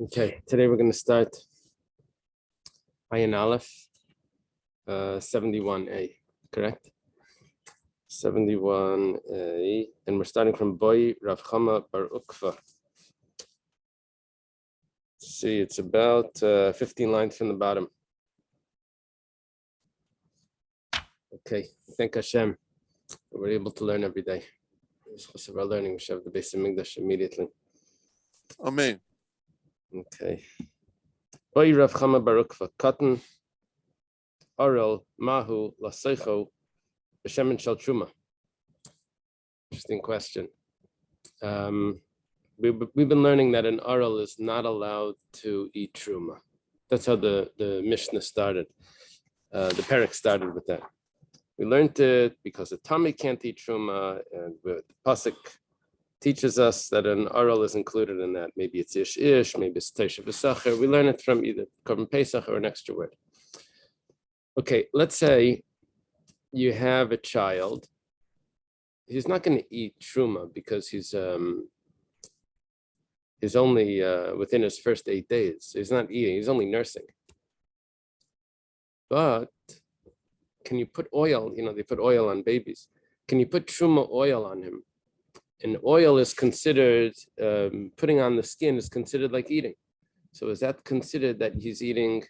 Okay, today we're going to start Ayin Aleph, 71a, correct? 71a, and we're starting from Boy Rav Chama Bar Ukva. See, it's about 15 lines from the bottom. Okay, thank Hashem. We're able to learn every day. Because of our learning, we should have the base of Migdash immediately. Amen. Okay. Boy Rav Chama Bar Ukva, Katan, Arel, Mahu, Laseicho, B'Shemen Shel Truma. Interesting question. We've been learning that an Arel is not allowed to eat Truma. That's how the Mishnah started. The Perek started with that. We learned it because the Tami can't eat Truma, and the Pasuk teaches us that an Arel is included in that. Maybe it's Ish, maybe it's Teisha B'Sacher. We learn it from either Korban Pesach or an extra word. Okay, let's say you have a child. He's not going to eat Truma because he's only within his first 8 days. He's not eating, he's only nursing. But can you put oil, they put oil on babies. Can you put Truma oil on him? And oil is considered, putting on the skin is considered like eating. So is that considered that he's eating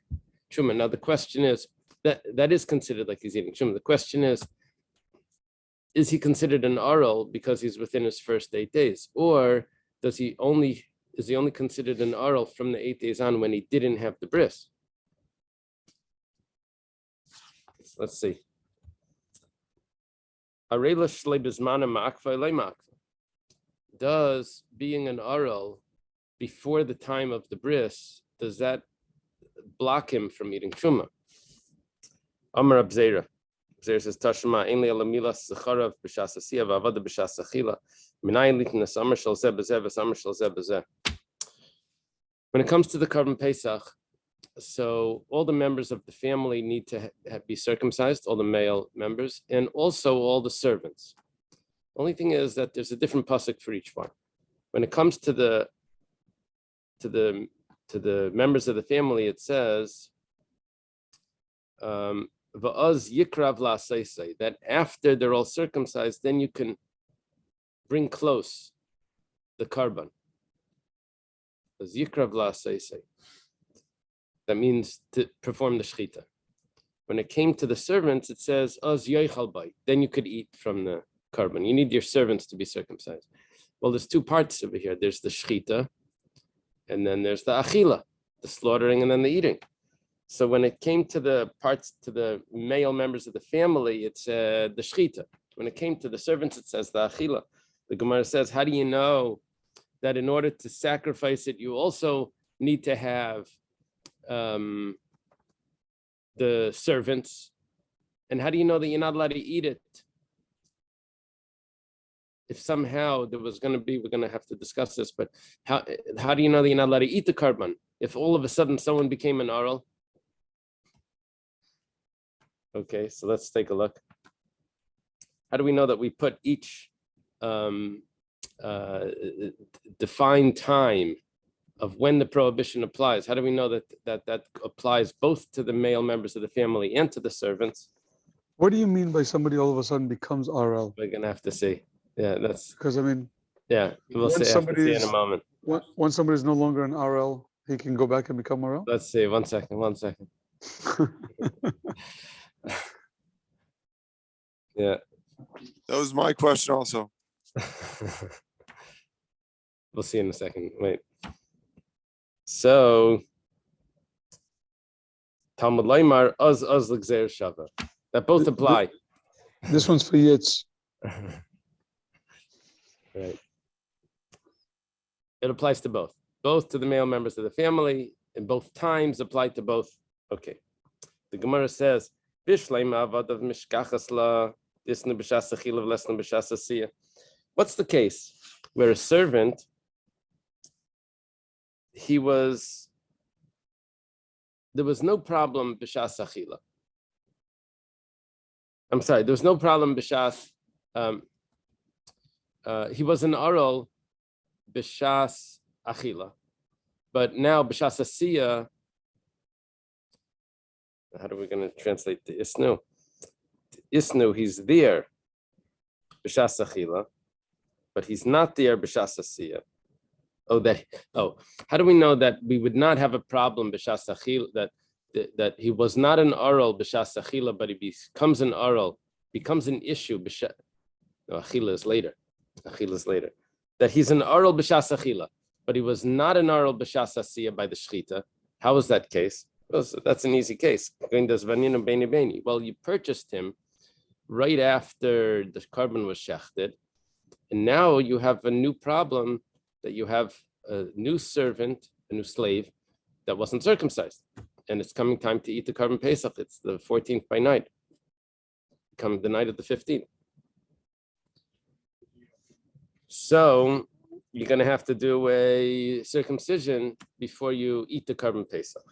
Truma? Now the question is, that is considered like he's eating Truma. The question is he considered an Arel because he's within his first 8 days? Or is he only considered an Arel from the 8 days on when he didn't have the bris? Let's see. Does being an Arel before the time of the bris, does that block him from eating Truma? Amar Abzeira. Abzeira says, Tashma, Ainli Alamila Sacharav B'Shas Asiyah V'Avada B'Shas Achila. Minayin Litnas Amar Shal Zeh B'Zeh V'Samar Shal Zeh B'Zeh. When it comes to the Korban Pesach, so all the members of the family need to be circumcised, all the male members, and also all the servants. Only thing is that there's a different pasuk for each one. When it comes to the members of the family, it says va'az yikrav la'aseisei, that after they're all circumcised, then you can bring close the karban. Va'az yikrav la'aseisei. That means to perform the shechita. When it came to the servants, it says az yoichal bay, then you could eat from the karban. You need your servants to be circumcised. Well, there's two parts over here. There's the shechita, and then there's the achila, the slaughtering, and then the eating. So when it came to the parts, to the male members of the family, it said the shechita. When it came to the servants, it says the achila. The Gemara says, how do you know that in order to sacrifice it, you also need to have the servants? And how do you know that you're not allowed to eat it? If somehow there was going to be, we're going to have to discuss this, but how do you know that you're not allowed to eat the karban? If all of a sudden someone became an Arel? Okay, so let's take a look. How do we know that we put each defined time of when the prohibition applies? How do we know that applies both to the male members of the family and to the servants? What do you mean by somebody all of a sudden becomes RL? We're going to have to see. Yeah, that's because yeah. We'll see in a moment. Once somebody is no longer an RL, he can go back and become RL. Let's see. One second. Yeah. That was my question also. We'll see in a second. Wait. So Talmud Leimar az l'gzeir shava. That both apply. This one's for Yitz. Right. It applies to both to the male members of the family, and both times apply to both. Okay. The Gemara says, what's the case where a servant, there was no problem b'shas achila. I'm sorry, there was no problem b'shas. He was an Arel b'shas achila, But now b'shas asiya, how are we going to translate the isnu? Isnu, he's there b'shas achila, but he's not there b'shas asiya. How do we know that we would not have a problem b'shas achila, that he was not an oral b'shas achila, but he becomes an oral, becomes an issue b'shas. No, achila is later. Achila is later. That he's an oral b'shas achila, but he was not an oral b'shas asiya by the shechita. How was that case? Well, that's an easy case. Well, you purchased him right after the carbon was shechted, and now you have a new problem that you have a new servant, a new slave that wasn't circumcised, and it's coming time to eat the carbon pesach. It's the 14th by night, come the night of the 15th. So you're going to have to do a circumcision before you eat the carbon pesach.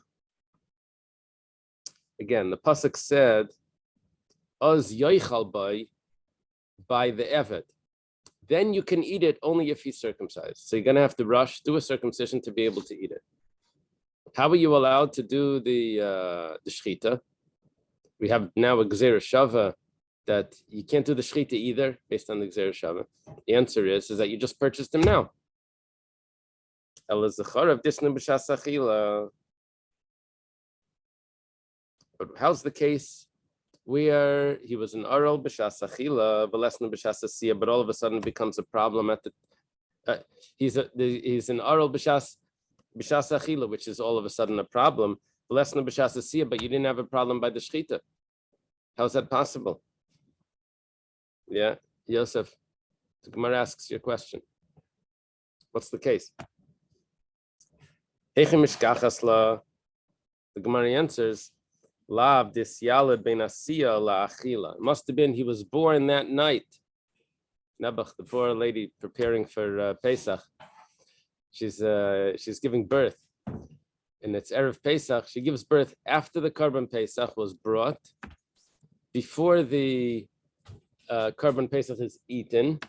Again, the pasuk said, "Oz yoichal by the eved." Then you can eat it only if he's circumcised. So you're going to have to do a circumcision to be able to eat it. How are you allowed to do the shechita? We have now a gzeira shava that you can't do the shechita either based on the gzeira shava. The answer is that you just purchased him now. But how's the case where he was an aral b'shas achila, v'lesnu b'shas asiya, but all of a sudden it becomes a problem at the he's an aral b'shas achila, which is all of a sudden a problem. V'lesnu b'shas asiya, but you didn't have a problem by the shechita. How's that possible? Yeah, Yosef, the Gemara asks your question. What's the case? The Gemara answers, Lav dis yalad ben asiya la achila. It must have been he was born that night. Nebuch, the poor lady preparing for Pesach, she's giving birth, and it's Erev Pesach. She gives birth after the Karban Pesach was brought, before the Karban Pesach is eaten.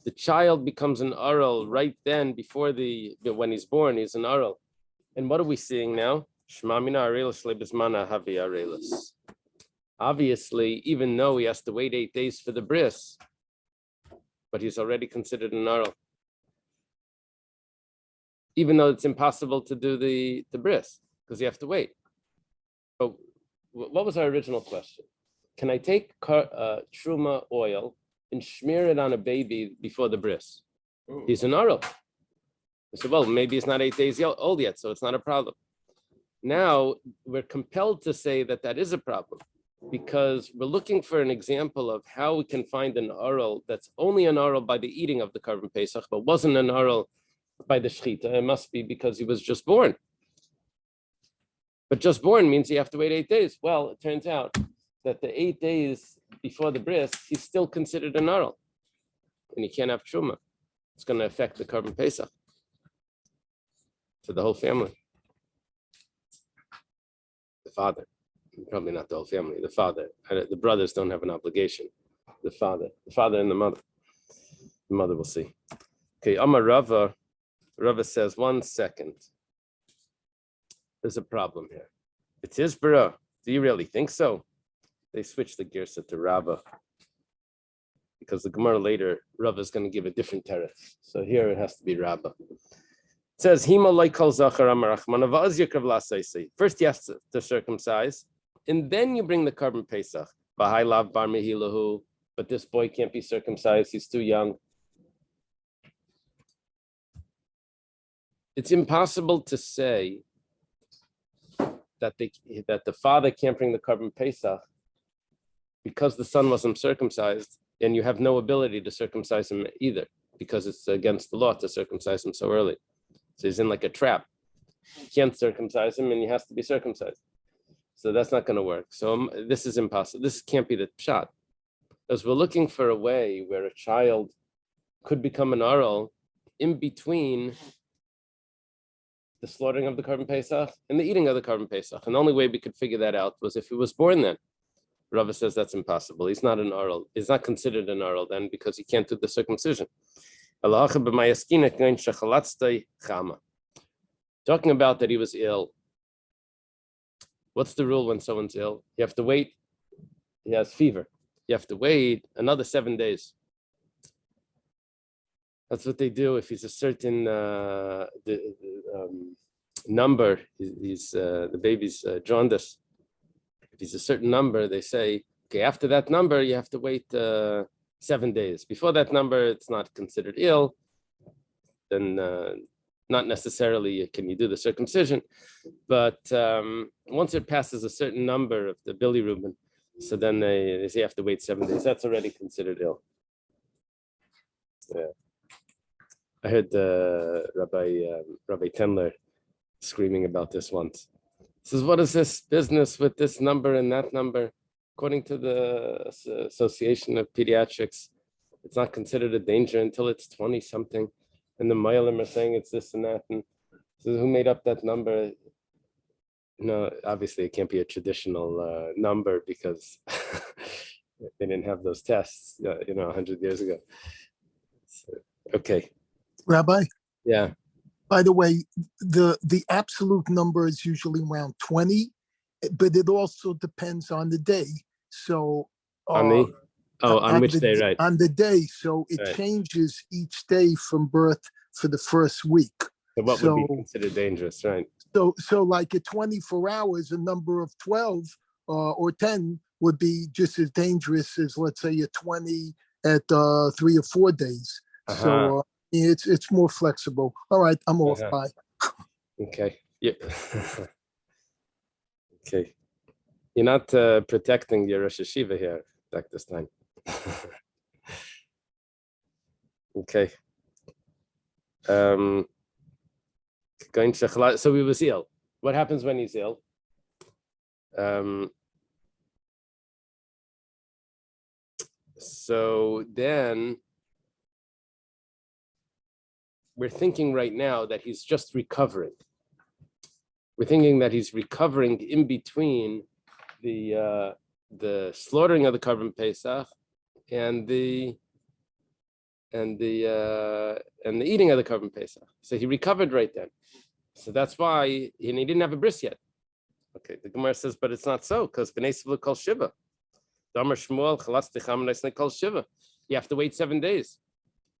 The child becomes an aral right then, before when he's born, he's an aral. And what are we seeing now? Obviously, even though he has to wait 8 days for the bris, but he's already considered an aral. Even though it's impossible to do the bris, because you have to wait. But what was our original question? Can I take truma oil and smear it on a baby before the bris? Ooh. He's an aral. I said, well, maybe he's not 8 days old yet, so it's not a problem. Now we're compelled to say that is a problem, because we're looking for an example of how we can find an aral that's only an aral by the eating of the Karban Pesach, but wasn't an aral by the shechita. It must be because he was just born. But just born means you have to wait 8 days. Well, it turns out that the 8 days before the bris, he's still considered an aral, and he can't have truma. It's going to affect the Karban Pesach to the whole family. The father, probably not the whole family, the father. The brothers don't have an obligation. The father and the mother. The mother will see. Okay, Amar Rava says, 1 second. There's a problem here. It's his bra. Do you really think so? They switched the girsa to Rava, because the Gemara later, Rava is going to give a different teretz. So here it has to be Rava. It says, first you have to circumcise, and then you bring the Karban Pesach. But this boy can't be circumcised, he's too young. It's impossible to say that the father can't bring the Karban Pesach because the son wasn't circumcised, and you have no ability to circumcise him either, because it's against the law to circumcise him so early. So he's in like a trap. You can't circumcise him, and he has to be circumcised. So that's not going to work. So this is impossible. This can't be the pshat. Because we're looking for a way where a child could become an aral in between the slaughtering of the Karban Pesach and the eating of the Karban Pesach. And the only way we could figure that out was if he was born then. Rava says that's impossible. He's not an aral. He's not considered an aral then, because he can't do the circumcision. To talking about that he was ill. What's the rule when someone's ill? You have to wait. He has fever. You have to wait another 7 days. That's what they do if he's a certain number. He's the baby's jaundice. If he's a certain number, they say, okay, after that number, you have to wait 7 days. Before that number, it's not considered ill. Then not necessarily can you do the circumcision, but once it passes a certain number of the bilirubin, so then they say you have to wait 7 days. That's already considered ill. Yeah. I heard Rabbi Tendler screaming about this once. He says, what is this business with this number and that number? According to the Association of Pediatrics, it's not considered a danger until it's 20 something. And the Mayalim are saying it's this and that. And so who made up that number? No, obviously it can't be a traditional number because they didn't have those tests, 100 years ago. So, okay. Rabbi? Yeah. By the way, the absolute number is usually around 20, but it also depends on the day. So on which day, right? On the day. So it right. changes each day from birth for the first week. So what would be considered dangerous, right? So like at 24 hours, a number of 12 or 10 would be just as dangerous as, let's say, a 20 at 3 or 4 days. Uh-huh. So it's more flexible. All right, I'm off. Uh-huh. Bye. Okay. Yeah. Okay. You're not protecting your Rosh Hashiva here back this time. Okay. So he was ill. What happens when he's ill? So then we're thinking right now that he's just recovering. We're thinking that he's recovering in between the slaughtering of the Korban Pesach and the eating of the Korban Pesach. So he recovered right then. So that's why, and he didn't have a bris yet. Okay, the Gemara says, but it's not so, because B'nai Sivlu kol shiva. Damar Shmuel chalas ticham nesnei kol shiva. You have to wait 7 days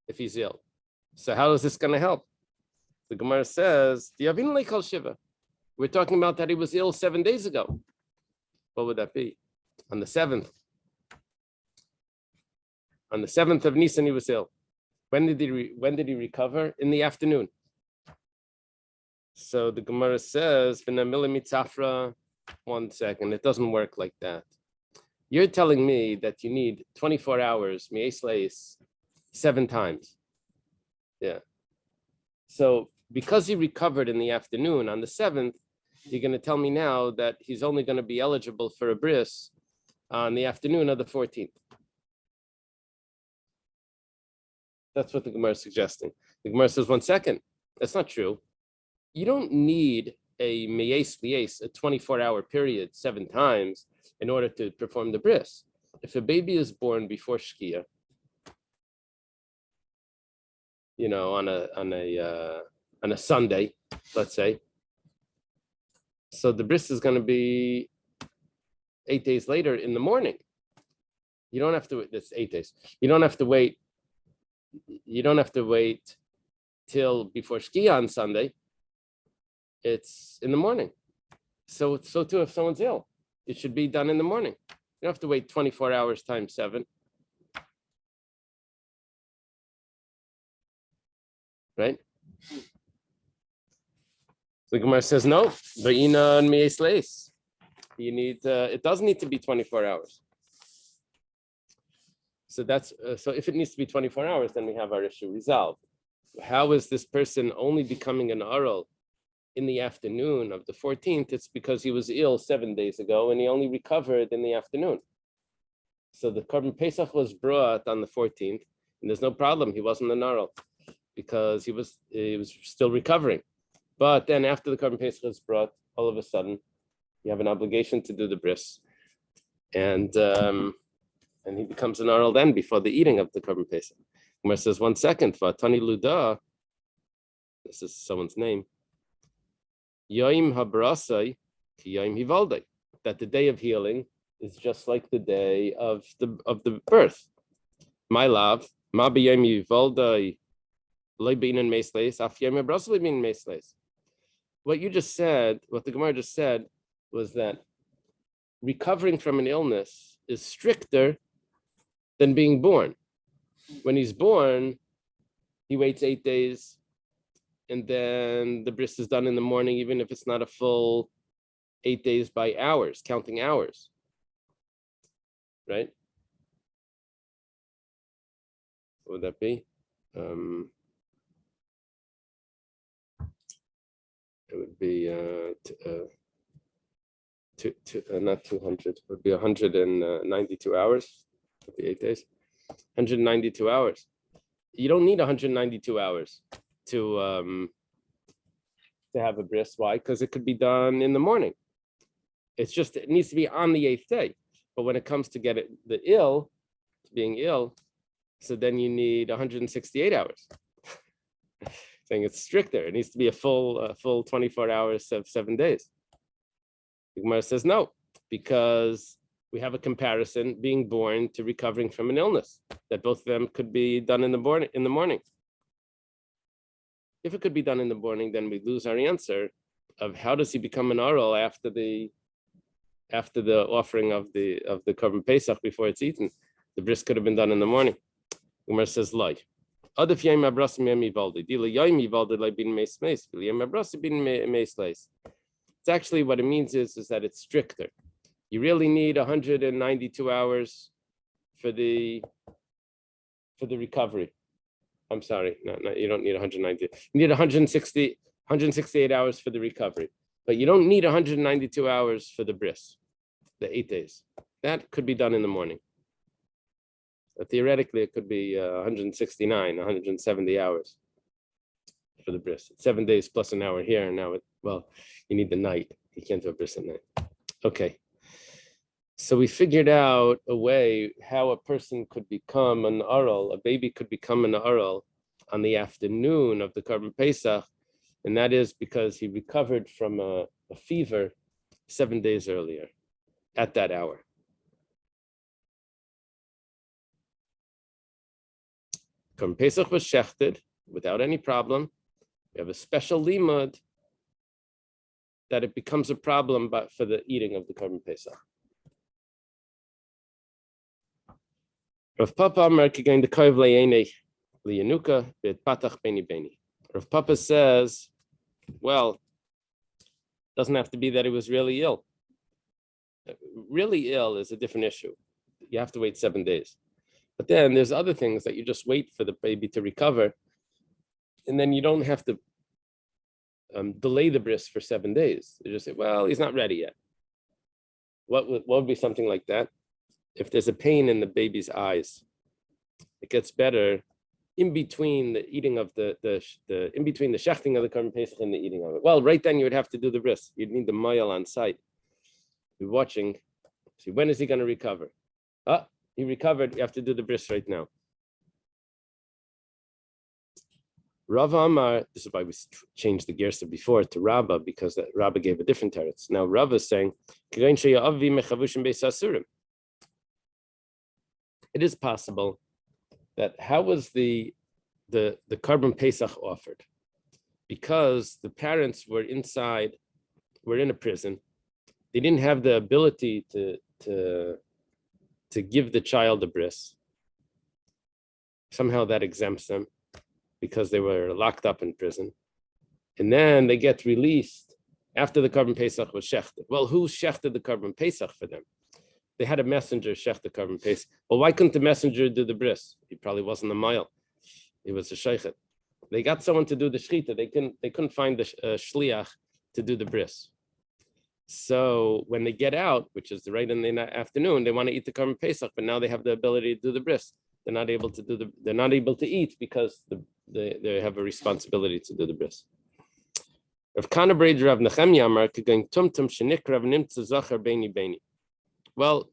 if he's ill. So how is this going to help? The Gemara says, Diavin le kol shiva. We're talking about that he was ill 7 days ago. What would that be? On the 7th. On the 7th of Nisan, he was ill. When did he recover? In the afternoon. So the Gemara says, one second, it doesn't work like that. You're telling me that you need 24 hours, 7 times. Yeah. So because he recovered in the afternoon on the 7th, you're going to tell me now that he's only going to be eligible for a bris on the afternoon of the 14th. That's what the Gemara is suggesting. The Gemara says, 1 second, that's not true. You don't need a 24-hour period 7 times in order to perform the bris. If a baby is born before Shkia, on a Sunday, let's say, so the bris is going to be 8 days later in the morning. You don't have to. That's 8 days. You don't have to wait. You don't have to wait till before Shkia on Sunday. It's in the morning. So too, if someone's ill, it should be done in the morning. You don't have to wait 24 hours times 7. Right? The Gemara says no. You need. It does need to be 24 hours. So that's so. If it needs to be 24 hours, then we have our issue resolved. How is this person only becoming an aral in the afternoon of the 14th? It's because he was ill 7 days ago and he only recovered in the afternoon. So the Korban Pesach was brought on the 14th, and there's no problem. He wasn't an aral because he was still recovering. But then after the Korban Pesach is brought, all of a sudden, you have an obligation to do the bris, and he becomes an aral then before the eating of the Korban Pesach. Gemara says, 1 second, Vatani Luda, this is someone's name. Yoim habrasai ki yoim hivaldai, that the day of healing is just like the day of the birth. My love, ma b'yoim hivaldai loy b'inen meisleis, af yoim habrasai loy b'inen meisleis. What you just said, what the Gemara just said, was that recovering from an illness is stricter than being born. When he's born, he waits 8 days, and then the bris is done in the morning, even if it's not a full 8 days by hours, counting hours, right? What would that be? It would be not 200. It would be 192 hours. It would be 8 days. 192 hours. You don't need 192 hours to have a bris. Why? Because it could be done in the morning. It's just, it needs to be on the 8th day. But when it comes to being ill, so then you need 168 hours. Saying it's stricter. It needs to be a full 24 hours of 7 days. The Gemara says no, because we have a comparison, being born to recovering from an illness, that both of them could be done in the morning. If it could be done in the morning, then we lose our answer of how does he become an oral after the offering of the Korban Pesach before it's eaten. The bris could have been done in the morning. Gemara says lie. It's actually what it means is that it's stricter. You really need 192 hours for the recovery. I'm sorry, no, you don't need 190. You need 168 hours for the recovery, but you don't need 192 hours for the bris, the 8 days. That could be done in the morning. But theoretically, it could be 169, 170 hours for the bris. It's 7 days plus an hour here. Now, you need the night. You can't do a bris at night. Okay. So we figured out a way how a person could become an aral, a baby could become an aral on the afternoon of the Korban Pesach, and that is because he recovered from a fever 7 days earlier at that hour. Korban Pesach was shechted without any problem. We have a special limud that it becomes a problem for the eating of the Korban Pesach. Rav Papa Amar kigain de koiv le'enei liyanuka b'et patach beni beni. Rav Papa says, well, doesn't have to be that he was really ill. Really ill is a different issue. You have to wait 7 days. But then there's other things that you just wait for the baby to recover, and then you don't have to delay the bris for 7 days. You just say, well, he's not ready yet. What would be something like that? If there's a pain in the baby's eyes, it gets better in between the eating of the in between the shechting of the Korban Pesach and the eating of it. Well, right then you would have to do the bris. You'd need the mayal on site. You're watching. See, when is he going to recover? He recovered. You have to do the bris right now. Rav Amar, this is why we changed the gersa before to Rabba, because Rabba gave a different teretz. Now Rabba is saying, it is possible that how was the Korban Pesach offered? Because the parents were in a prison. They didn't have the ability to give the child a bris. Somehow that exempts them because they were locked up in prison. And then they get released after the Korban Pesach was shechted. Well, who shechted the Korban Pesach for them? They had a messenger shecht the Korban Pesach. Well, why couldn't the messenger do the bris? He probably wasn't a mile. He was a sheichet. They got someone to do the shechita. They couldn't find the shliach to do the bris. So when they get out, which is right in the afternoon, they want to eat the Korban Pesach, but now they have the ability to do the bris. They're not able to eat because they have a responsibility to do the bris. Rav Kana Breder Rav Nechemya Amar Kegain Tumtum Shenik Rav Nimtza Zachar Beini Beini. Well,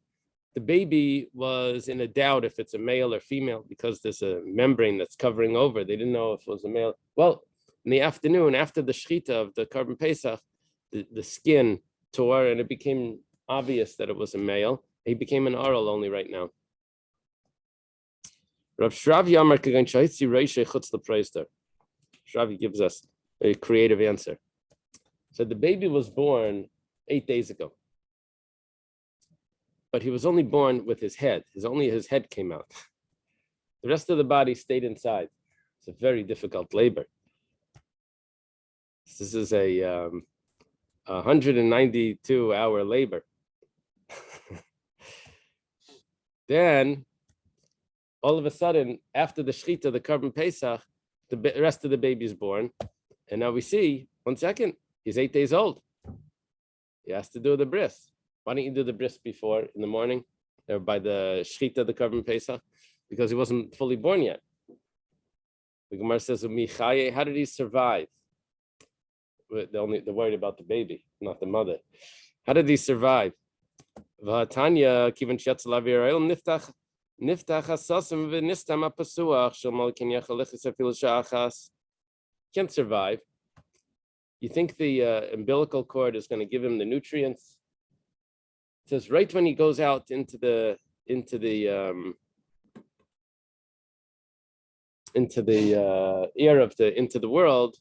the baby was in a doubt if it's a male or female because there's a membrane that's covering over. They didn't know if it was a male. Well, in the afternoon, after the shechita of the Korban Pesach, the skin tore and it became obvious that it was a male. He became an oral only right now. Rav Shravi Amar Kagan Shahitzi Reisha Chutz Lepreisder. Shravi gives us a creative answer. So the baby was born 8 days ago, but he was only born with his head. Only his head came out. The rest of the body stayed inside. It's a very difficult labor. This is a 192-hour labor. Then, all of a sudden, after the Shechita, the Korban Pesach, the rest of the baby is born. And now we see, 1 second, he's 8 days old. He has to do the bris. Why don't you do the bris before in the morning or by the Shechita, the Korban Pesach? Because he wasn't fully born yet. The Gemara says, how did he survive? They're worried about the baby, not the mother. How did he survive? V'hatanya kivan she'yatz lavir ha'olam niftach hasasim v'nistam ha'pasuach shel malkin yachalichis afil sha'achas. Can't survive. You think the umbilical cord is going to give him the nutrients? It says right when he goes out into the world,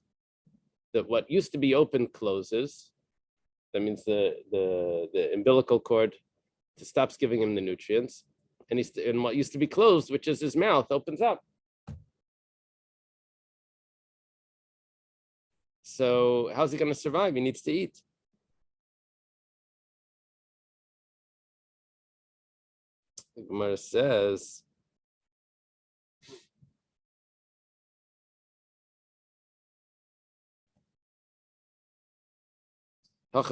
that what used to be open closes. That means the umbilical cord stops giving him the nutrients, and what used to be closed, which is his mouth, opens up. So how's he going to survive? He needs to eat. The Gemara says, an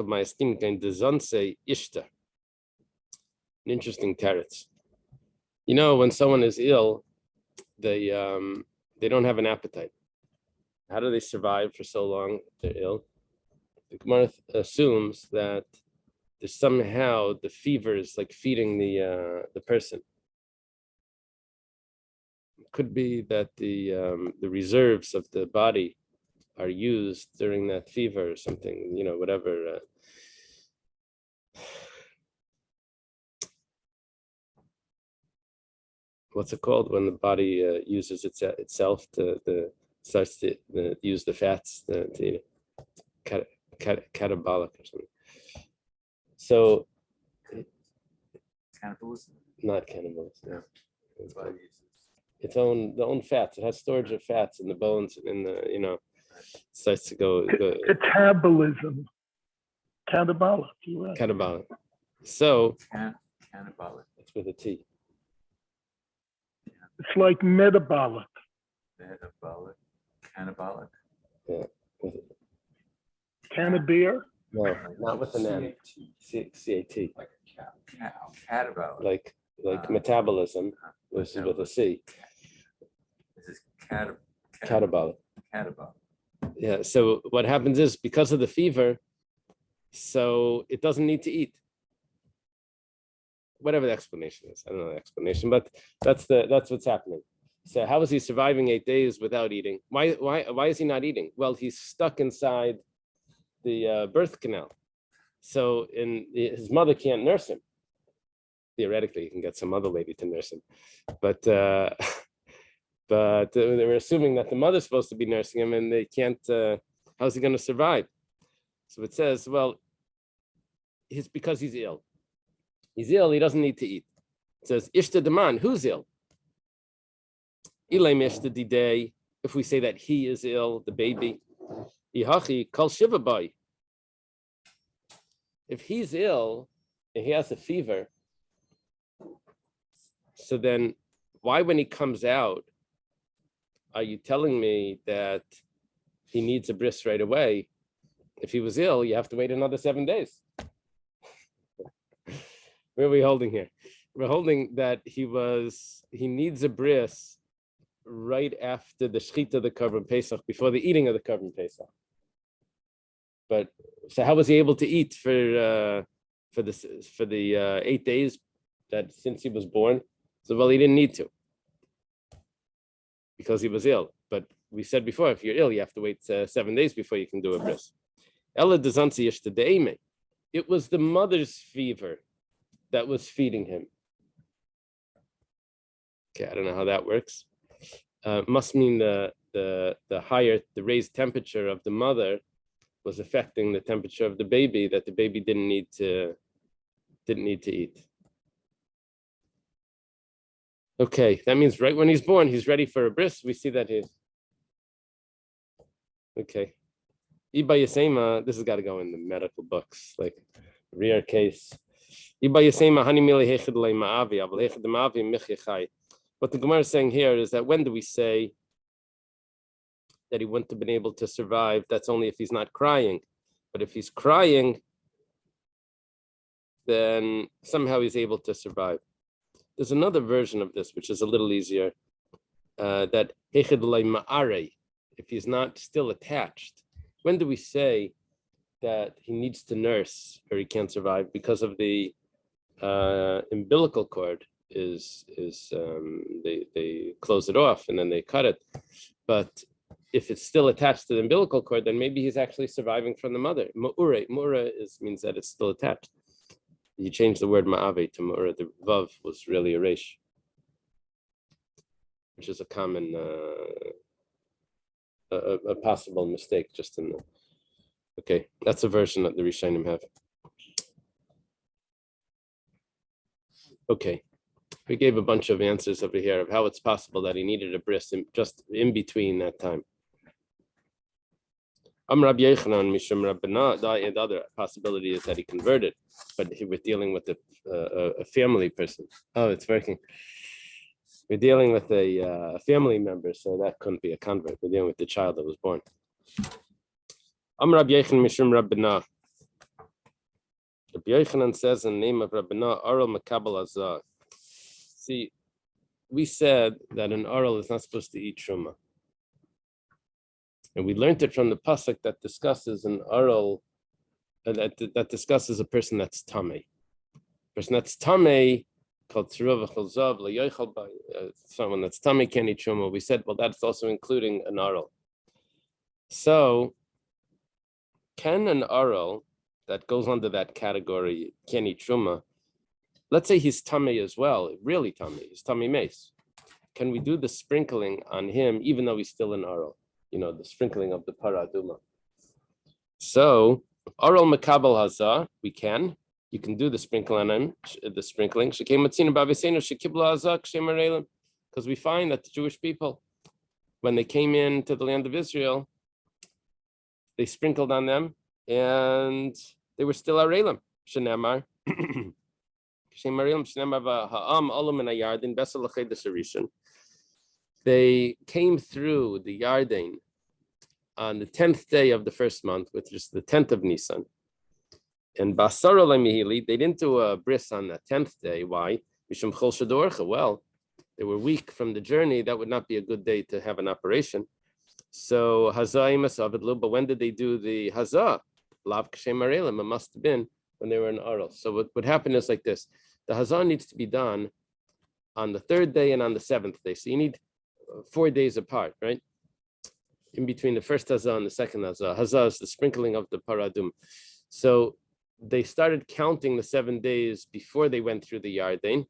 interesting teretz. You know, when someone is ill, they don't have an appetite. How do they survive for so long if they're ill? The Gemara assumes that there's somehow the fever is like feeding the person. It could be that the reserves of the body are used during that fever or something, whatever. What's it called when the body uses itself starts to use the fats to eat it? Catabolic or something. So, cannibalism? Not cannibalism. No. The own fats. It has storage of fats in the bones and in the starts to go. Catabolism. Catabolic. You're right. Catabolic. So Cannibalic. it's with a T. It's like metabolic. Metabolic. Cannibalic. Yeah. Can of beer? No, not with an M. C-A-T. Like a cow. Catabolic. Like metabolism, which is with a C. This is Catabolic. catabolic. Yeah. So what happens is because of the fever, so it doesn't need to eat. Whatever the explanation is, I don't know the explanation, but that's what's happening. So how is he surviving 8 days without eating? Why is he not eating? Well, he's stuck inside the birth canal. So his mother can't nurse him. Theoretically, you can get some other lady to nurse him, but they were assuming that the mother's supposed to be nursing him, and they can't. How's he going to survive? So it says, well, it's because he's ill. He's ill. He doesn't need to eat. It says, Ishta Daman, who's ill? Ilay Mishta Didei. If we say that he is ill, the baby, Ihachi Kal Shiva Boy. If he's ill and he has a fever, so then why, when he comes out, are you telling me that he needs a bris right away? If he was ill, you have to wait another 7 days. Where are we holding here? We're holding that he needs a bris right after the shechita of the Korban Pesach, before the eating of the Korban Pesach. But so how was he able to eat for the 8 days that since he was born? So well, he didn't need to because he was ill. But we said before, if you're ill, you have to wait 7 days before you can do a bris. Ella dezansi yishtadeime. It was the mother's fever that was feeding him. Okay, I don't know how that works. Must mean the raised temperature of the mother was affecting the temperature of the baby, that the baby didn't need to eat. Okay, that means right when he's born, he's ready for a bris. We see that he's okay. Iba Yasema, this has got to go in the medical books, like rare case. Iba Yasema, hani mili hechid le ma'avi, aval hechid ma'avi michechai. What the Gemara is saying here is that when do we say that he wouldn't have been able to survive? That's only if he's not crying. But if he's crying, then somehow he's able to survive. There's another version of this, which is a little easier, that hechid le ma'are, if he's not still attached. When do we say that he needs to nurse or he can't survive? Because of the umbilical cord they close it off and then they cut it. But if it's still attached to the umbilical cord, then maybe he's actually surviving from the mother. Ma'ure means that it's still attached. You change the word ma'ave to ma'ure. The vav was really a resh, which is a common a possible mistake just in the. Okay, that's a version that the Rishonim have. Okay, we gave a bunch of answers over here of how it's possible that he needed a bris just in between that time. Rabbi Yochanan Mishum Rabbana. The other possibility is that he converted, but he was dealing with a family person. Oh, it's working. We're dealing with a family member, so that couldn't be a convert. We're dealing with the child that was born. Rabbi Yochanan Mishum Rabbana. Rabbi Yochanan says in the name of Rabbana, Aral Makabal Azah. See, we said that an Aral is not supposed to eat Truma. And we learned it from the pasuk that discusses an Aral, that discusses a person that's Tameh. Person that's Tameh, called Tzruv V'Chalzav, L'Yochal, someone that's Tameh can't eat Truma. We said, well, that's also including an Aral. So, can an Aral that goes under that category can eat Truma? Let's say he's Tameh as well, really Tameh, he's Tameh Mace. Can we do the sprinkling on him even though he's still an Aral? You know, the sprinkling of the Paraduma. So, Aral Makabal Hazah, we can. You can do the sprinkling on him, the sprinkling. Because we find that the Jewish people, when they came into the land of Israel, they sprinkled on them and they were still Arelim. Shenemar. They came through the Yarden on the 10th day of the first month, which is the 10th of Nisan. And Basara Lemihili, they didn't do a bris on the 10th day. Why? Well, they were weak from the journey. That would not be a good day to have an operation. So Hazah Imasavidlu, but when did they do the Hazah? Lav Kashem Arelim, it must have been when they were in Aral. So what would happen is like this. The Hazah needs to be done on the 3rd day and on the 7th day. So you need 4 days apart, right? In between the first Hazah and the second Hazah. Hazah is the sprinkling of the Paradum. So they started counting the 7 days before they went through the Yarden.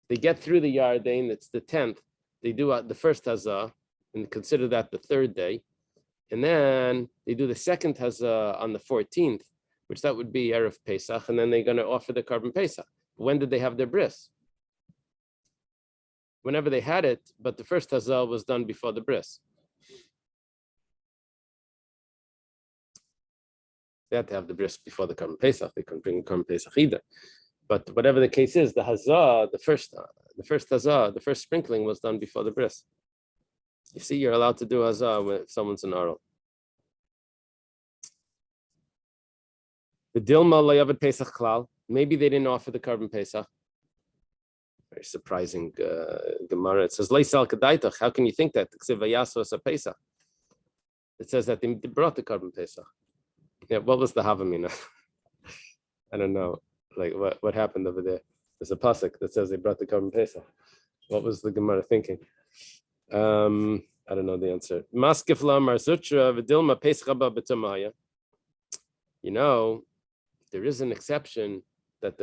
They get through the Yarden, it's the 10th. They do the first Hazah and consider that the 3rd day. And then they do the second Hazah on the 14th, which that would be Erev Pesach. And then they're going to offer the Karban Pesach. When did they have their bris? Whenever they had it, but the first Hazah was done before the bris. They had to have the bris before the Karban Pesach. They couldn't bring the Karban Pesach either. But whatever the case is, the Hazah, the first Hazah, the first sprinkling was done before the bris. You see, you're allowed to do Hazah when someone's an Aral. The Dilma Layavid Pesach Klal. Maybe they didn't offer the Karban Pesach. Very surprising Gemara. It says, Leisal Kadaitach. How can you think that? It says that they brought the Karban Pesach. Yeah, what was the Havamina? I don't know. Like what happened over there? There's a pasuk that says they brought the Karban Pesach. What was the Gemara thinking? I don't know the answer. Maskif lamar sutra v'dilma pesach haba b'tumaya. You know, there is an exception that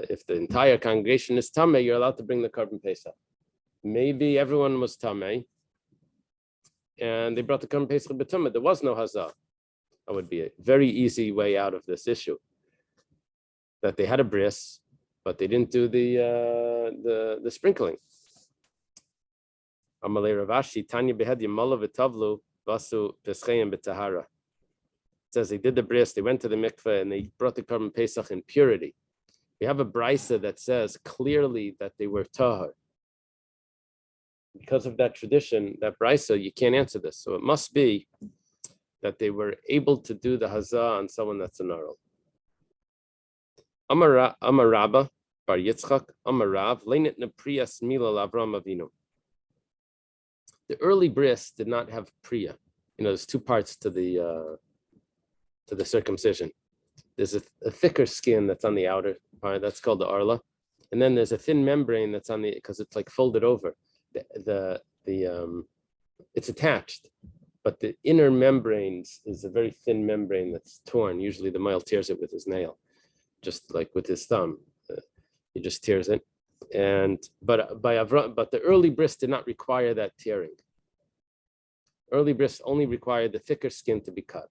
if the entire congregation is tamei, you're allowed to bring the carbon pesach. Maybe everyone was tamei, and they brought the carbon pesach b'tumah. There was no hazah. That would be a very easy way out of this issue. That they had a bris, but they didn't do the sprinkling. Amalei Ravashi Tanya behed yamala v'tavlu vasu pescheim b'tahara. It says they did the bris, they went to the mikveh, and they brought the carbon pesach in purity. We have a brisa that says clearly that they were tahar. Because of that tradition, that brisa, you can't answer this. So it must be that they were able to do the hazah on someone that's an aral. Amar Rabba bar Yitzchak Amar Rav leinit nepriyas mila lavram avinu. The early bris did not have priya. You know, there's two parts to the circumcision. There's a thicker skin that's on the outer part, that's called the arla, and then there's a thin membrane that's on the, because it's like folded over. It's attached, but the inner membranes is a very thin membrane that's torn. Usually the male tears it with his nail, just like with his thumb. He just tears it. But the early bris did not require that tearing. Early bris only required the thicker skin to be cut.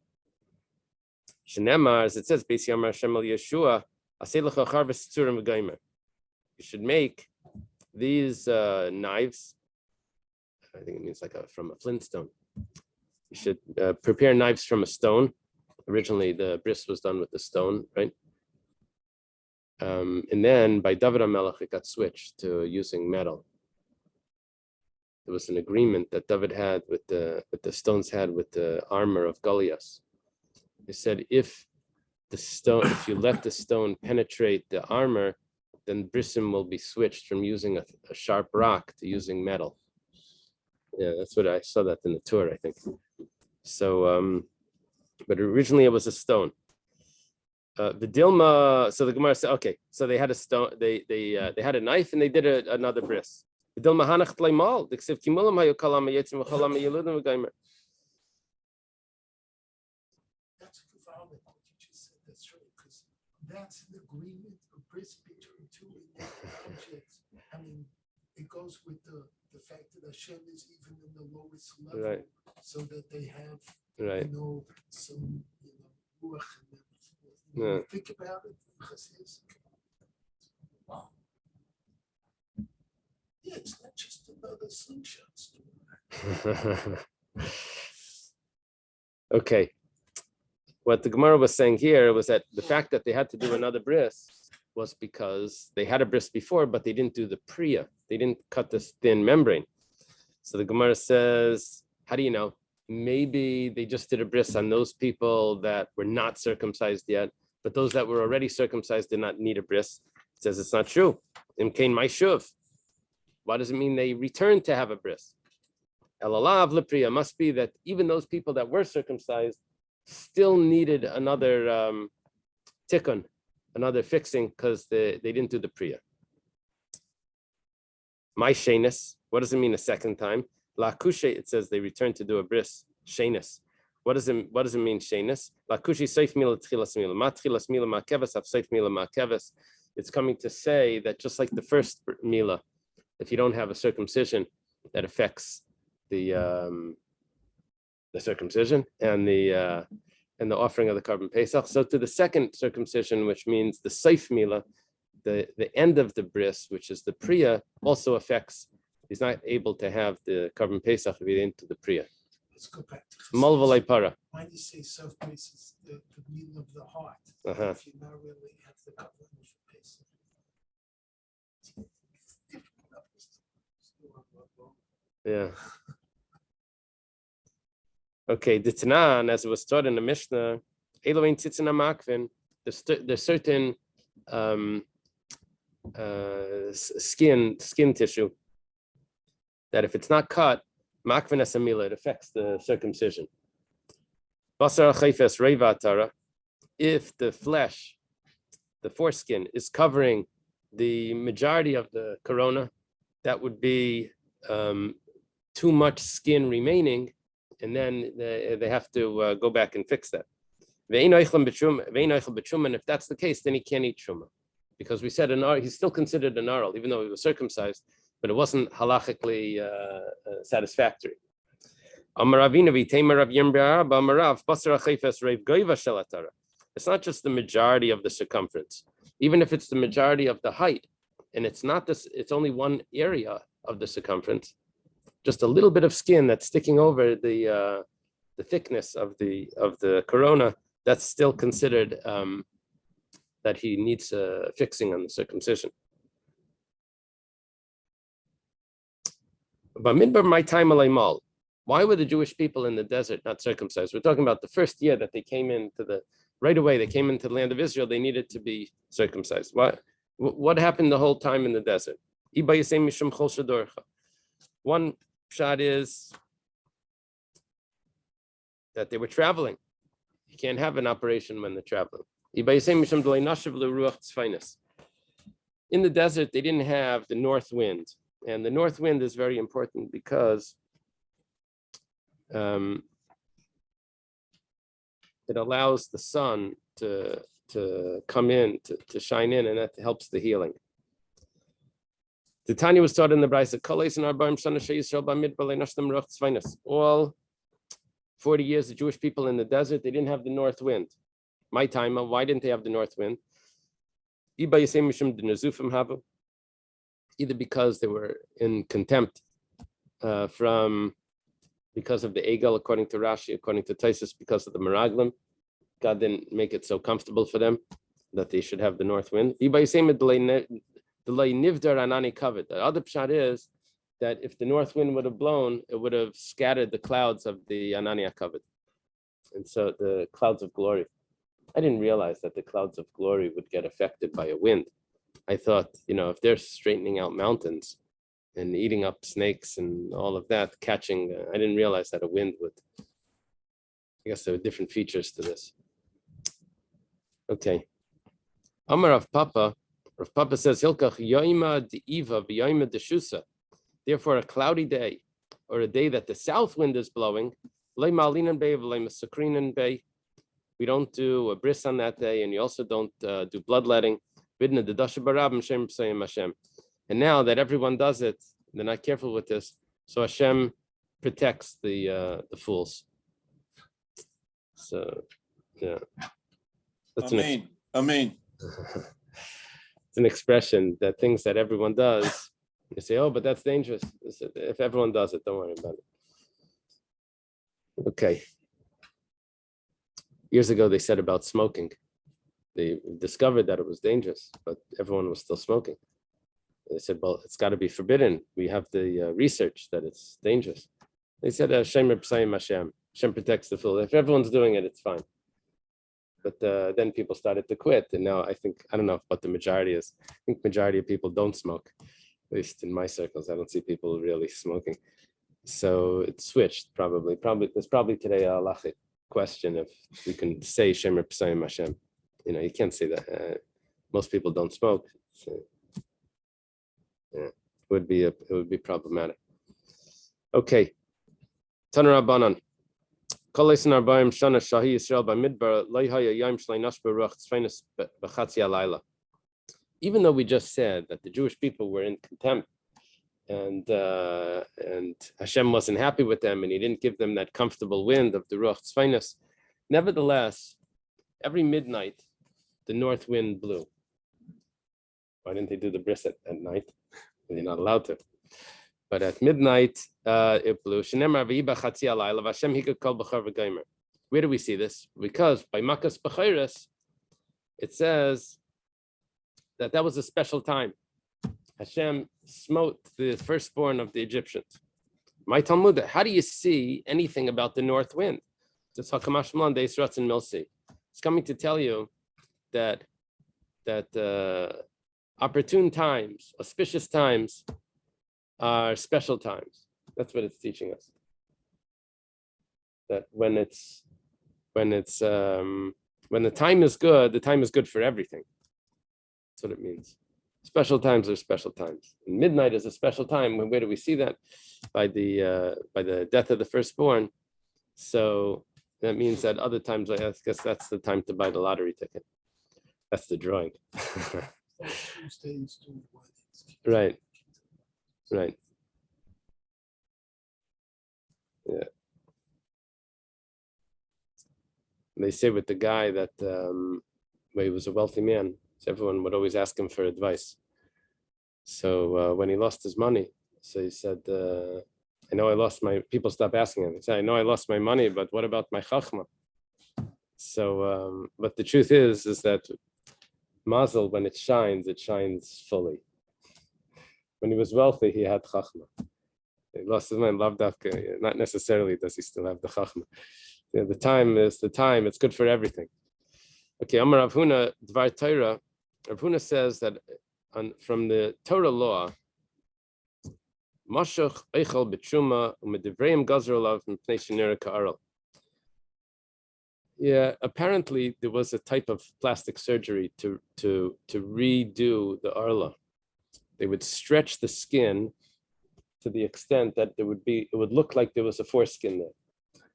Shenemar, as it says, Beis Yamar Hashem el Yeshua, Aseh lecha charves tzurim v'gaimer. You should make these knives. I think it means like from a flintstone. You should prepare knives from a stone. Originally, the bris was done with the stone, right? And then by David HaMelech, it got switched to using metal. There was an agreement that David had with the stones had with the armor of Goliath. They said if you let the stone penetrate the armor, then brisim will be switched from using a sharp rock to using metal. Yeah, that's what I saw that in the tour, I think. So, but originally it was a stone. The Dilma, so the Gemara said, okay, so they had a stone, they had a knife and they did another bris. The Dilma hanach tleimal, diksiv kimulam hayu kalam yetzim v'chalam yeludim v'gaimer. That's profound what you just said. That's right, because that's an agreement, a bris between two objects. I mean, it goes with the fact that Hashem is even in the lowest level, Right. So that they have, Right. some, ruach and everything. Yeah. Think about it. Wow. Yeah, it's not just another slingshot story. Okay. What the Gemara was saying here was that the fact that they had to do another bris was because they had a bris before, but they didn't do the priya. They didn't cut this thin membrane. So the Gemara says, how do you know? Maybe they just did a bris on those people that were not circumcised yet, but those that were already circumcised did not need a bris. It says it's not true. Imkain my shuv. Why does it mean they returned to have a bris? Elalav lepriya must be that even those people that were circumcised still needed another tikkun, another fixing, because they didn't do the priya. My shenis, what does it mean a second time? La kushe, it says they returned to do a bris. Shenis. What does it mean, shenis? La kushe seif mila tchilas mila. Ma tchilas mila ma keves, af seif mila ma keves. It's coming to say that just like the first mila, if you don't have a circumcision, that affects the circumcision and the offering of the carbon pesach. So to the second circumcision, which means the seif mila, the end of the bris, which is the priya, also affects. He's not able to have the carbon pesach if he didn't do the priya. Let's go back to Malvalei para. Why do you say self-grace is the meal of the heart? Uh-huh. If you not really have the covenant of Pesach. It's different. Yeah. Okay, the Tanan, as it was taught in the Mishnah, Eloin Tzitzina Makvin, there's certain skin tissue that if it's not cut, Makvin Asamila, it affects the circumcision. Basar Chayfes Reivatara, if the flesh, the foreskin, is covering the majority of the corona, that would be too much skin remaining, and then they have to go back and fix that. And if that's the case, then he can't eat truma, because we said he's still considered an aral, even though he was circumcised, but it wasn't halachically satisfactory. It's not just the majority of the circumference, even if it's the majority of the height, and it's not this. It's only one area of the circumference, just a little bit of skin that's sticking over the thickness of the corona. That's still considered that he needs fixing on the circumcision. Why were the Jewish people in the desert not circumcised? We're talking about the first year that they came right away, they came into the land of Israel, they needed to be circumcised. What happened the whole time in the desert? One shot is that they were traveling. You can't have an operation when they're traveling. In the desert, they didn't have the north wind. And the north wind is very important because it allows the sun to come in, to shine in, and that helps the healing. The Tanya was taught in the Brisa, all 40 years, the Jewish people in the desert, they didn't have the north wind. My time, why didn't they have the north wind? Either because they were in contempt because of the Egel, according to Rashi, according to Taisus, because of the Meraglim. God didn't make it so comfortable for them that they should have the north wind. The other pshat is that if the north wind would have blown, it would have scattered the clouds of the Anania covered. And so the clouds of glory. I didn't realize that the clouds of glory would get affected by a wind. I thought, if they're straightening out mountains and eating up snakes and all of that, I didn't realize that a wind would. I guess there were different features to this. Okay. Amar Rav Papa says, Hilkach yoima de'iva b'yoima deshusa. Therefore, a cloudy day, or a day that the south wind is blowing, we don't do a bris on that day, and you also don't do bloodletting. And now that everyone does it, they're not careful with this, so Hashem protects the fools. So, yeah. That's Amen. It's an expression that things that everyone does, you say, oh, but that's dangerous. If everyone does it, don't worry about it. Okay. Years ago, they said about smoking. They discovered that it was dangerous, but everyone was still smoking. They said, well, it's got to be forbidden. We have the research that it's dangerous. They said, Hashem protects the fool. If everyone's doing it, it's fine. But then people started to quit. And now I don't know what the majority is. I think majority of people don't smoke. At least in my circles, I don't see people really smoking. So it switched probably. There's probably today a halachic question if you can say Shemer P'sayim Hashem. You can't say that. Most people don't smoke. So, yeah, it would be problematic. Okay. Tana Rabbanan. Even though we just said that the Jewish people were in contempt and Hashem wasn't happy with them and he didn't give them that comfortable wind of the Ruach Tzfeinus, nevertheless, every midnight, the north wind blew. Why didn't they do the bris at night? They're not allowed to. But at midnight, it blew. Where do we see this? Because by Makas B'chayres, it says that was a special time. Hashem smote the firstborn of the Egyptians. My Talmud, how do you see anything about the north wind? It's coming to tell you that opportune times, auspicious times, are special times. That's what it's teaching us. That when the time is good, the time is good for everything. That's what it means. Special times are special times. And midnight is a special time. Where do we see that? By the death of the firstborn. So that means that other times, I guess that's the time to buy the lottery ticket. That's the drawing. Tuesdays to weddings. Right. Right. Yeah. They say with the guy that well, he was a wealthy man, so everyone would always ask him for advice. So when he lost his money, so he said, I know I lost my, people stopped asking him. He said, I know I lost my money, but what about my chachma? So, but the truth is that mazel, when it shines fully. When he was wealthy, he had chachma. He lost his mind, lav dafka. Not necessarily does he still have the chachma. Yeah, the time is the time. It's good for everything. Okay, Amar Rav Huna, Dvar Torah. Rav Huna says that from the Torah law, Mashach Eichel B'Truma Umedivreim Gazer Olav Mipnei Shenera Ka'aral. Yeah, apparently there was a type of plastic surgery to redo the arla. They would stretch the skin to the extent that it would look like there was a foreskin there.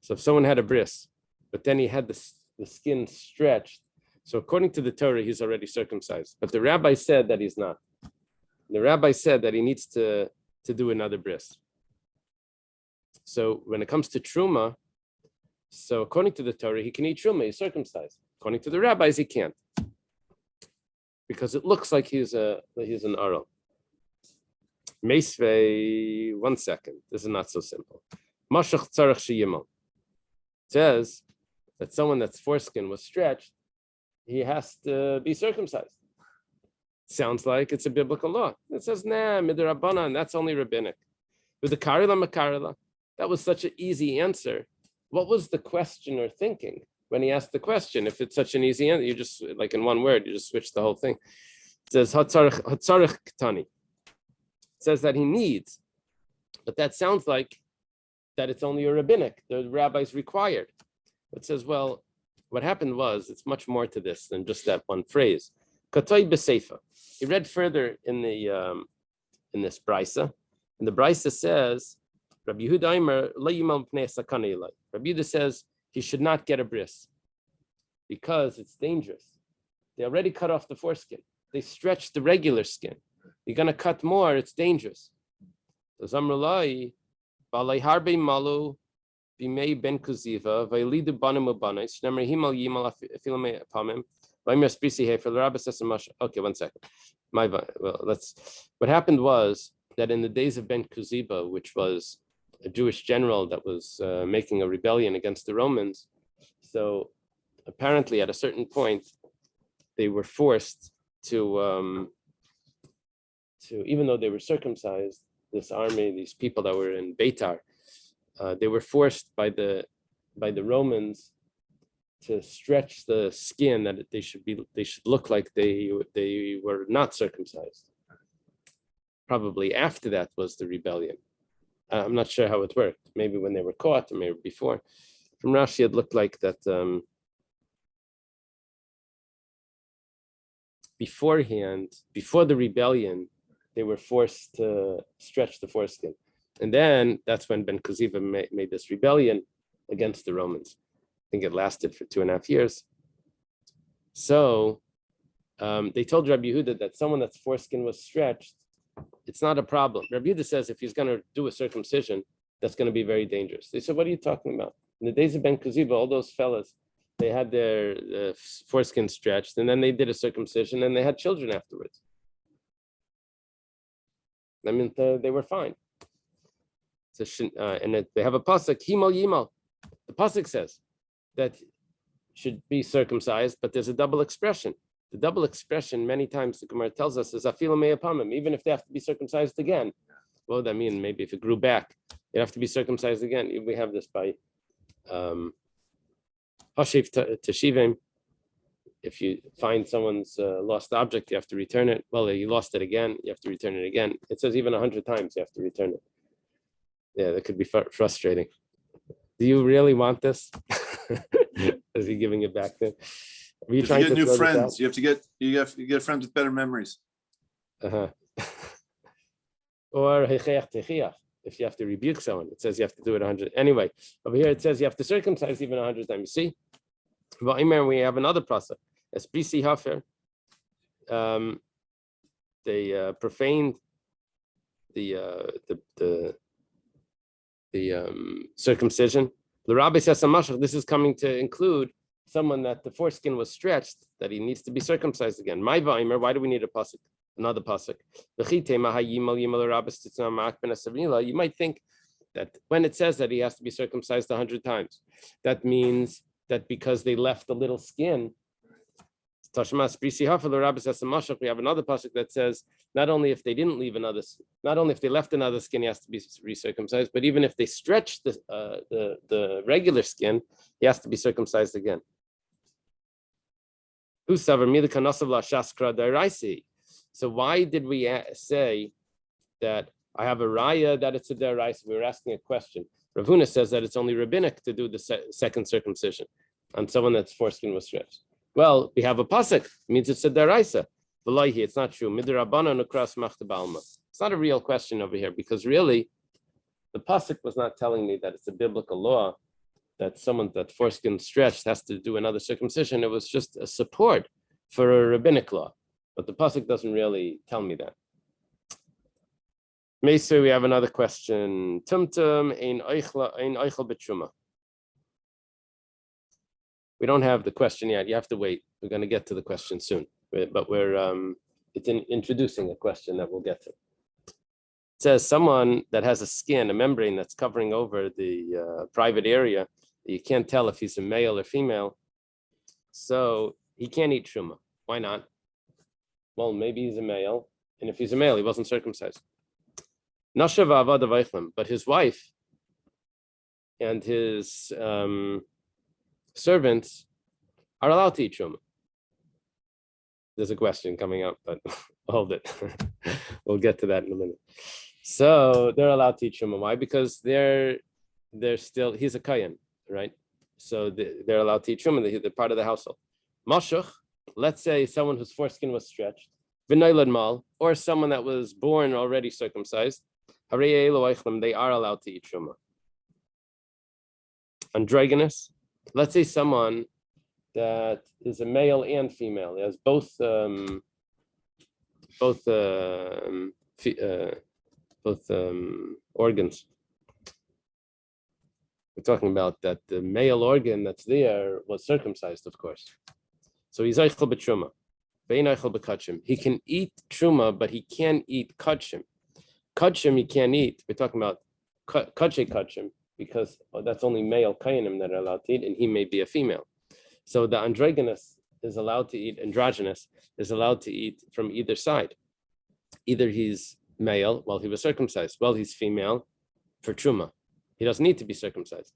So if someone had a bris, but then he had the skin stretched, so according to the Torah, he's already circumcised. But the rabbi said that he's not. The rabbi said that he needs to do another bris. So when it comes to truma, so according to the Torah, he can eat truma, he's circumcised. According to the rabbis, he can't. Because it looks like he's an aral. Meisvei, 1 second. This is not so simple. Mashach tzarech sheyimol. Says that someone that's foreskin was stretched, he has to be circumcised. Sounds like it's a biblical law. It says, nah, midrabanan, that's only rabbinic. With the karila makarila, that was such an easy answer. What was the questioner thinking when he asked the question? If it's such an easy answer, you just, like in one word, you just switch the whole thing. It says, hatzarech ktani. It says that he needs, but that sounds like that it's only a rabbinic, the rabbis required. It says, well, what happened was, it's much more to this than just that one phrase. Katoi b'seifa. He read further in this brisa, and the brisa says, Rabbi Yehuda Aimer, Rabbi Yehuda says he should not get a bris because it's dangerous. They already cut off the foreskin. They stretched the regular skin. You're going to cut more, it's dangerous. So Zamrulai, Balai Harbe Malu, Bimei Ben Kuziva, Vailidu Banam Ubanais, Namre Himal Yimal Filame Pamim, Vaimer Sprisi Hefer, Rabbis Mash. Okay, 1 second. What happened was that in the days of Ben Kuziba, which was a Jewish general that was making a rebellion against the Romans, so apparently at a certain point, they were forced to even though they were circumcised, this army, these people that were in Beitar, they were forced by the Romans to stretch the skin that they should look like they were not circumcised. Probably after that was the rebellion. I'm not sure how it worked. Maybe when they were caught, or maybe before. From Rashi, it looked like that beforehand, before the rebellion, they were forced to stretch the foreskin. And then that's when Ben Kuziva made this rebellion against the Romans. I think it lasted for 2.5 years. So they told Rabbi Yehuda that someone that's foreskin was stretched, it's not a problem. Rabbi Yehuda says if he's going to do a circumcision, that's going to be very dangerous. They said, what are you talking about? In the days of Ben Kuziva, all those fellas, they had their foreskin stretched, and then they did a circumcision, and they had children afterwards. I mean, they were fine. And they have a pasuk, Himal Yimal. The pasuk says that should be circumcised, but there's a double expression. The double expression, many times the Gemara tells us, is afilu me'apamim, even if they have to be circumcised again. What would that mean? Maybe if it grew back, they have to be circumcised again. We have this by Hashiv Teshivim. If you find someone's lost object, you have to return it. Well, you lost it again, you have to return it again. It says even 100 times you have to return it. Yeah, that could be frustrating. Do you really want this? Is he giving it back then? Are you trying to get new throw this friends. out? You get friends with better memories. Uh-huh. Or hecheach techiach. If you have to rebuke someone, it says you have to do it 100. Anyway, over here it says you have to circumcise even 100 times. You see? We have another process. As Brisi Hafer, they profaned the circumcision. The rabbi says, this is coming to include someone that the foreskin was stretched, that he needs to be circumcised again. My vaimer, why do we need a pasuk? Another pasuk. You might think that when it says that he has to be circumcised 100 times, that means that because they left a little skin. We have another pasuk that says not only if they didn't leave not only if they left another skin, he has to be recircumcised, but even if they stretched the regular skin, he has to be circumcised again. So why did we say that I have a raya that it's a deraisa? We were asking a question. Rav Huna says that it's only rabbinic to do the second circumcision on someone that's foreskin was stretched. Well, we have a pasuk. It means it's a deraisa. It's not true. It's not a real question over here because really, the pasuk was not telling me that it's a biblical law that someone that foreskin stretched has to do another circumcision. It was just a support for a rabbinic law. But the pasuk doesn't really tell me that. Meisei, we have another question. Tumtum ein oichel b'tshuma. We don't have the question yet. You have to wait. We're going to get to the question soon. But it's introducing a question that we'll get to. It says someone that has a skin, a membrane that's covering over the private area, you can't tell if he's a male or female. So he can't eat truma. Why not? Well, maybe he's a male, and if he's a male, he wasn't circumcised. But his wife and his servants are allowed to eat truma. There's a question coming up, but hold it. We'll get to that in a minute. So they're allowed to eat truma. Why? Because they're still, he's a kayan, right? So they're allowed to eat truma. They're part of the household. Mashuch, let's say someone whose foreskin was stretched, v'noilad mal, or someone that was born already circumcised, they are allowed to eat truma. Androgynous, let's say someone that is a male and female, he has both organs. We're talking about that the male organ that's there was circumcised, of course. So he's eichel b'truma, ve'ein eichel b'kachim. He can eat truma, but he can't eat kachim. Kachim he can't eat. We're talking about kachim because that's only male kayanim that are allowed to eat, and he may be a female. So the androgynous is allowed to eat. Androgynous is allowed to eat from either side. Either he's male, well, he was circumcised. Well, he's female for truma. He doesn't need to be circumcised.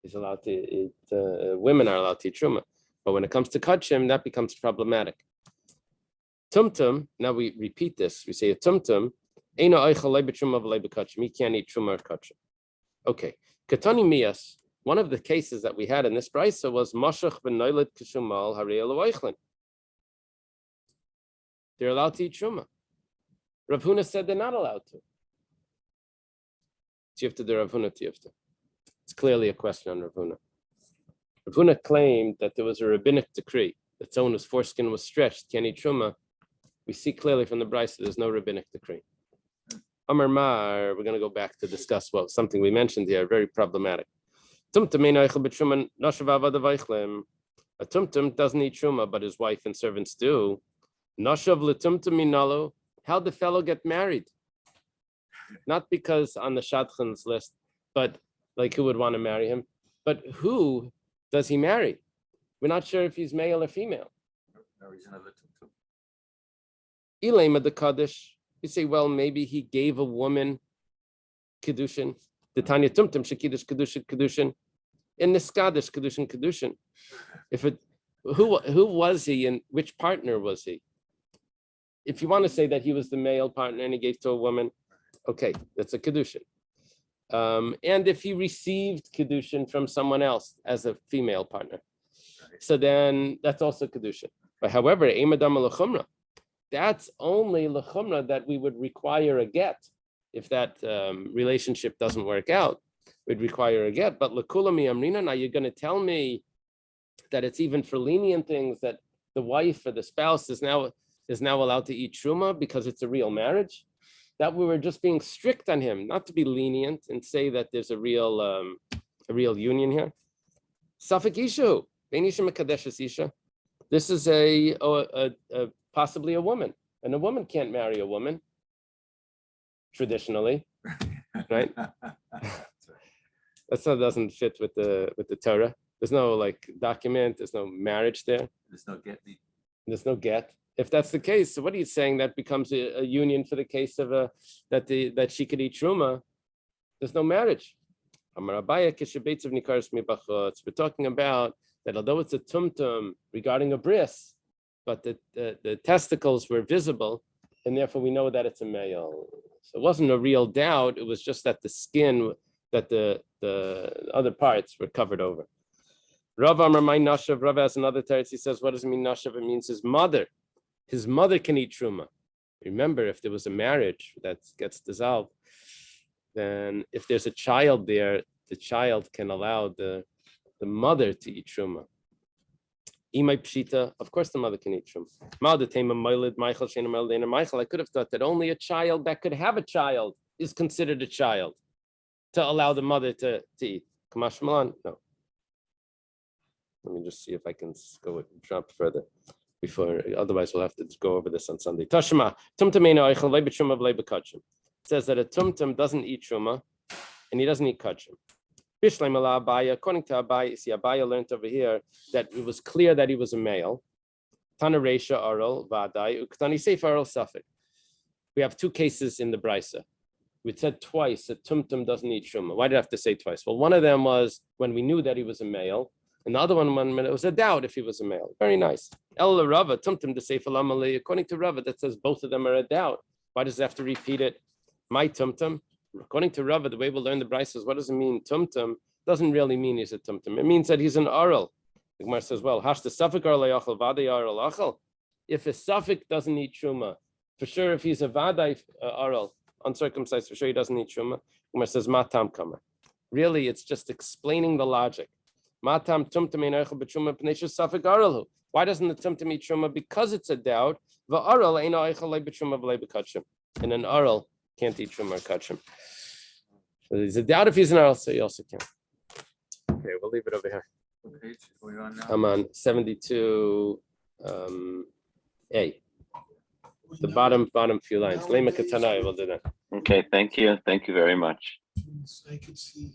He's allowed to eat. Women are allowed to eat truma. But when it comes to kachim, that becomes problematic. Tumtum, now we repeat this. We say a tumtum, he can't eat truma or kachim. Okay. Katani miyas, one of the cases that we had in this brisa was mashach v'noilad kishumal harei eloichlin. They're allowed to eat truma. Rav Huna said they're not allowed to. Tifta de Rav Huna tifta. It's clearly a question on Rav Huna. Rav Huna claimed that there was a rabbinic decree that someone whose foreskin was stretched can eat truma. We see clearly from the brisa there's no rabbinic decree. Amar Mar, we're going to go back to discuss something we mentioned here, very problematic. A tumtum doesn't eat truma, but his wife and servants do. How'd the fellow get married? Not because on the shadchan's list, but like who would want to marry him? But who does he marry? We're not sure if he's male or female. No reason of the tumtum. Ilema the Kaddish. You say, well, maybe he gave a woman kedushin. The Tanya tumtum shekidush kedushin. In the Skadish kedushin. Who was he and which partner was he? If you want to say that he was the male partner and he gave to a woman, okay, that's a kedushin. And if he received kedushin from someone else as a female partner, so then that's also kedushin. But however, that's only l'chumra that we would require a get. If that relationship doesn't work out, we'd require a get. But l'kulami amrina, now you're going to tell me that it's even for lenient things that the wife or the spouse is now allowed to eat truma because it's a real marriage. That we were just being strict on him, not to be lenient and say that there's a real union here. Safek ishu, bein isha mekadeshes isha. This is a possibly a woman, and a woman can't marry a woman traditionally, right? That doesn't fit with the Torah. There's no like document. There's no marriage there. There's no get. There's no get. If that's the case, so what are you saying? That becomes a union for the case of that she could eat truma. There's no marriage. We're talking about that although it's a tumtum regarding a bris, but the testicles were visible, and therefore we know that it's a male. So it wasn't a real doubt. It was just that the skin, that the other parts were covered over. Rav Amar my Nashav. Rav has another teretz. He says, what does it mean Nashav? It means his mother. His mother can eat truma. Remember, if there was a marriage that gets dissolved, then if there's a child there, the child can allow the mother to eat truma. Imay pshita, of course the mother can eat truma. I could have thought that only a child that could have a child is considered a child to allow the mother to eat. Kamash Malan? No. Let me just see if I can jump further. Otherwise we'll have to go over this on Sunday. Tashma, it says that a tumtum doesn't eat truma and he doesn't eat kachim. According to Abai, see Abai learned over here that it was clear that he was a male. Tana Reisha Aral Vadai, Uktani Sefer Aral Safek. We have two cases in the Brisa. We said twice that tumtum doesn't eat truma. Why did I have to say twice? Well, one of them was when we knew that he was a male. And the other one, when it was a doubt if he was a male. Very nice. El Rava, tumtum, the Sefer Lamali, according to Rava, that says both of them are a doubt. Why does it have to repeat it? My tumtum. According to Rava, the way we'll learn the Brisa is what does it mean? Tumtum doesn't really mean he's a tumtum. It means that he's an aral. The Gemara says, well, hash the suffik aral yachal vaday aral achal. If a suffik doesn't eat truma, for sure, if he's a vaday aral, uncircumcised, for sure he doesn't eat truma. The Gemara says, matam kama. Really, it's just explaining the logic. Why doesn't the tumtum eat truma? Because it's a doubt. And an aral can't eat truma or kachim. So there's a doubt if he's an aral, so he also can. Okay, we'll leave it over here. What page are we on now? I'm on 72 A. The bottom few lines. Lema Katanai, we'll do that. Okay, thank you. Thank you very much. I could see